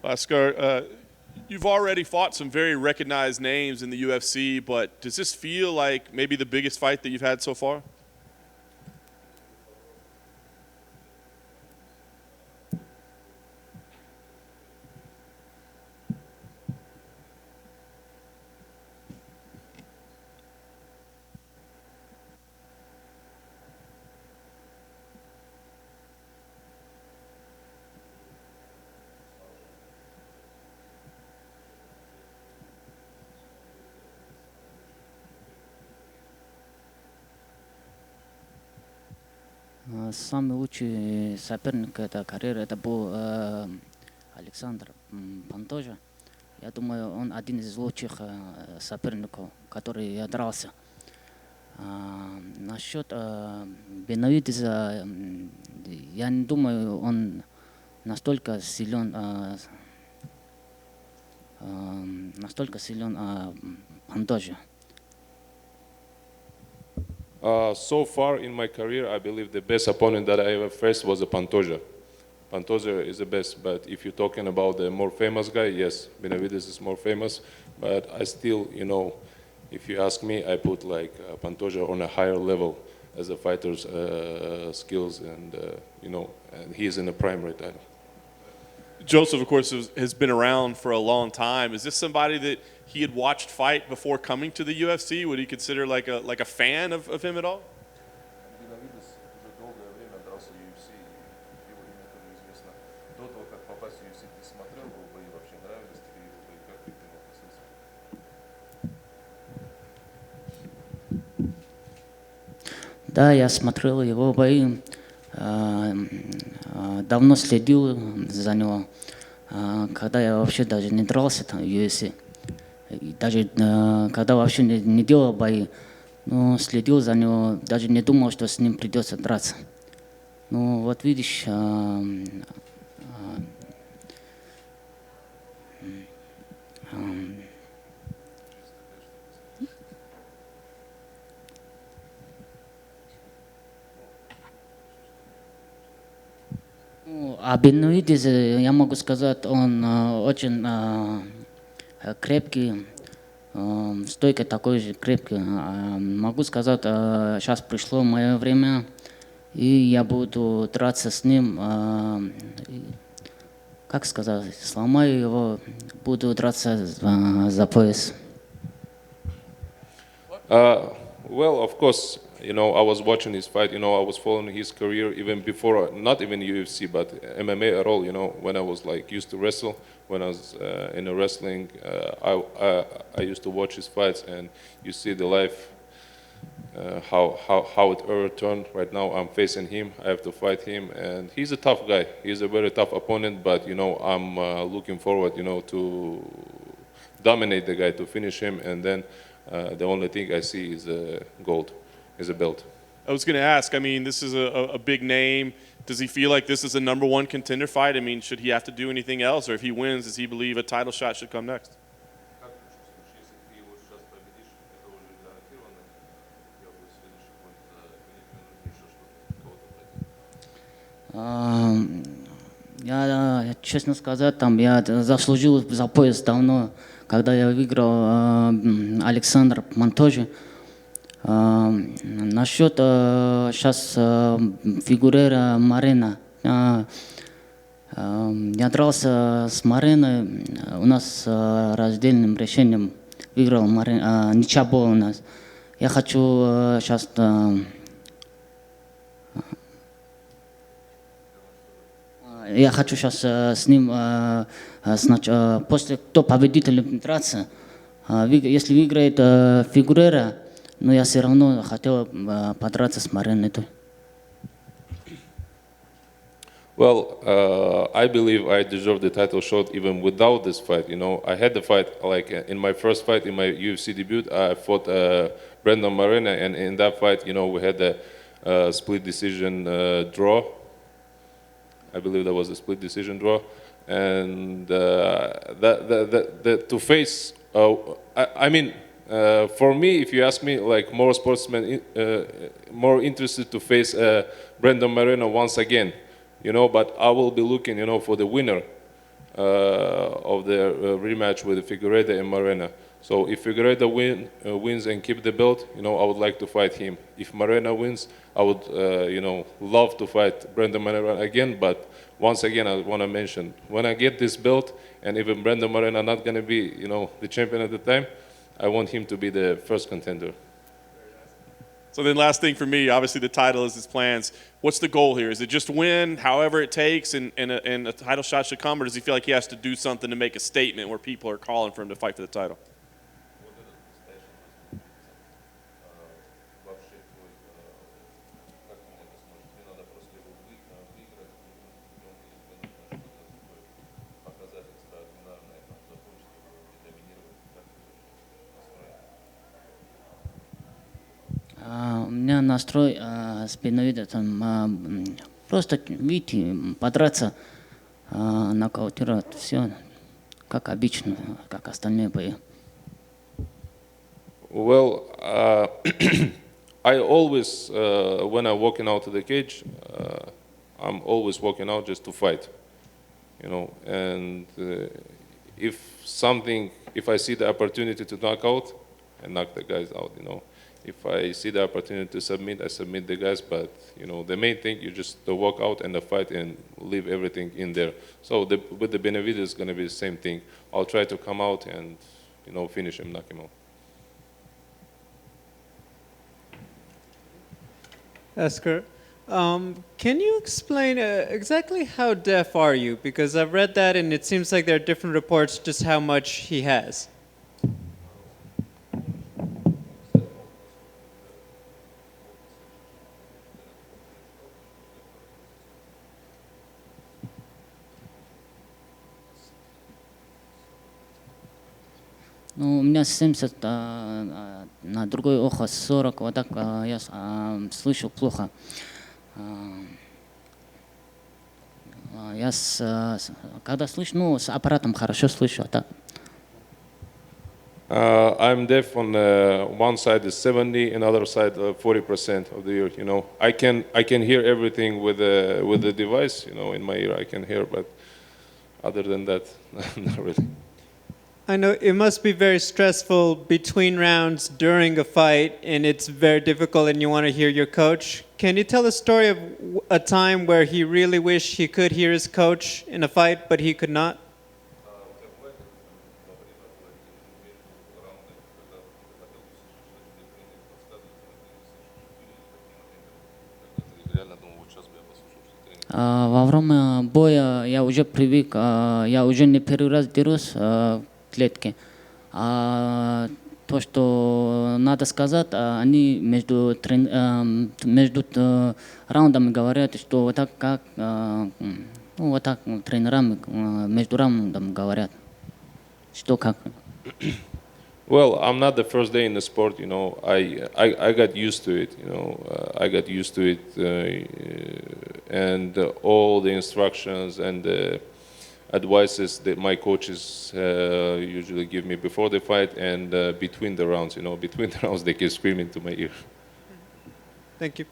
Askar, you've already fought some very recognized names in the UFC, but does this feel like maybe the biggest fight that you've had so far? Самый лучший соперник этой карьеры это был Александр Пантожа. Я думаю, он один из лучших соперников, который я дрался. Насчет Бенаvideza, я не думаю, он настолько силен, Пантожа. So far in my career, I believe the best opponent that I ever faced was a Pantoja. Pantoja is the best, but if you're talking about the more famous guy, yes, Benavidez is more famous, but I still, if you ask me, I put like Pantoja on a higher level as a fighter's skills, and and he is in the prime right now. Joseph, of course, has been around for a long time. Is this somebody that he had watched fight before coming to the UFC? Would he consider like a fan of him at all? Benavidez уже долгое время дрался в UFC, и его имя тоже известно. До того, как попасть в UFC, ты смотрел его бои, вообще нравились тебе его бои, как ты к нему относился? Да, я смотрел его бои, давно следил за него, когда я вообще даже не дрался там в UFC. И даже когда вообще не делал бои, но следил за него, даже не думал, что с ним придется драться. Ну вот видишь, о Бенаvidезе я могу сказать, он очень крепкий, стойкий такой же крепкий. Могу сказать, сейчас пришло мое время, и я буду драться с ним, как сказать, сломаю его, буду драться за пояс. Well, of course, I was watching his fight. I was following his career even before, not even UFC, but MMA at all. When I was like used to wrestle, when I was in a wrestling, I used to watch his fights, and you see the life, how it ever turned. Right now, I'm facing him. I have to fight him, and he's a tough guy. He's a very tough opponent, but I'm looking forward, to dominate the guy, to finish him, and then the only thing I see is gold, is a belt. I was going to ask. I mean, this is a big name. Does he feel like this is a number one contender fight? I mean, should he have to do anything else, or if he wins, does he believe a title shot should come next? Как ты чувствуешь, если ты его сейчас победишь, это уже гарантированно, у тебя будет следующий бой или тебе нужно еще что-то, кого-то пройти? Я, честно сказать, я заслужил за пояс давно, когда я выиграл Александр Монтожи. Насчет сейчас Фигуреро Морено. Я дрался с Морено, у нас раздельным решением выиграл Морено, ничья была у нас. Я хочу сейчас с ним, после кто победитель драться. Если выиграет Фигурера, но я все равно хотел подраться с Морено. Well, I believe I deserve the title shot even without this fight. I had the fight like in my first fight in my UFC debut. I fought Brandon Moreno, and in that fight, we had a split decision draw. I believe that was a split decision draw, and to face. I mean, for me, if you ask me, like more sportsmen, more interested to face Brandon Moreno once again. But I will be looking, for the winner. of the rematch with Figueredo and Moreno. So if Figueredo wins and keep the belt, I would like to fight him. If Moreno wins, I would, love to fight Brandon Moreno again. But once again, I want to mention, when I get this belt, and even Brandon Moreno not going to be, the champion at the time, I want him to be the first contender. So then last thing for me, obviously the title is his plans. What's the goal here? Is it just win however it takes and a title shot should come, or does he feel like he has to do something to make a statement where people are calling for him to fight for the title? У меня настрой с Benavidezом просто, видите, подраться, нокаутировать, все как обычно, как остальные бои. Well, I always, when I'm walking out of the cage, I'm always walking out just to fight, and if I see the opportunity to knock out, I knock the guys out, If I see the opportunity to submit, I submit the guys, but, the main thing, you just walk out and the fight and leave everything in there. So with the Benavidez, it's going to be the same thing. I'll try to come out and, finish him, knock him out. Askar, can you explain exactly how deaf are you? Because I've read that and it seems like there are different reports just how much he has. Ну, у меня 70 на другое ухо 40, вот так я слышу плохо. Я когда слышу, с аппаратом хорошо слышу, а так. I'm deaf on one side is 70, and other side 40% of the ear. I can hear everything with the device, in my ear I can hear, but other than that, not really. I know it must be very stressful between rounds during a fight, and it's very difficult, and you want to hear your coach. Can you tell a story of a time where he really wished he could hear his coach in a fight, but he could not? Во время боя я уже привык, я уже не первый раз дерусь в клетке. То, что надо сказать, они между раундами говорят, что вот так как, вот так тренерам между раундами говорят, что как. Well, I'm not the first day in the sport, I got used to it, I got used to it, and all the instructions and the advices that my coaches usually give me before the fight and between the rounds, between the rounds they keep screaming to my ear. Thank you.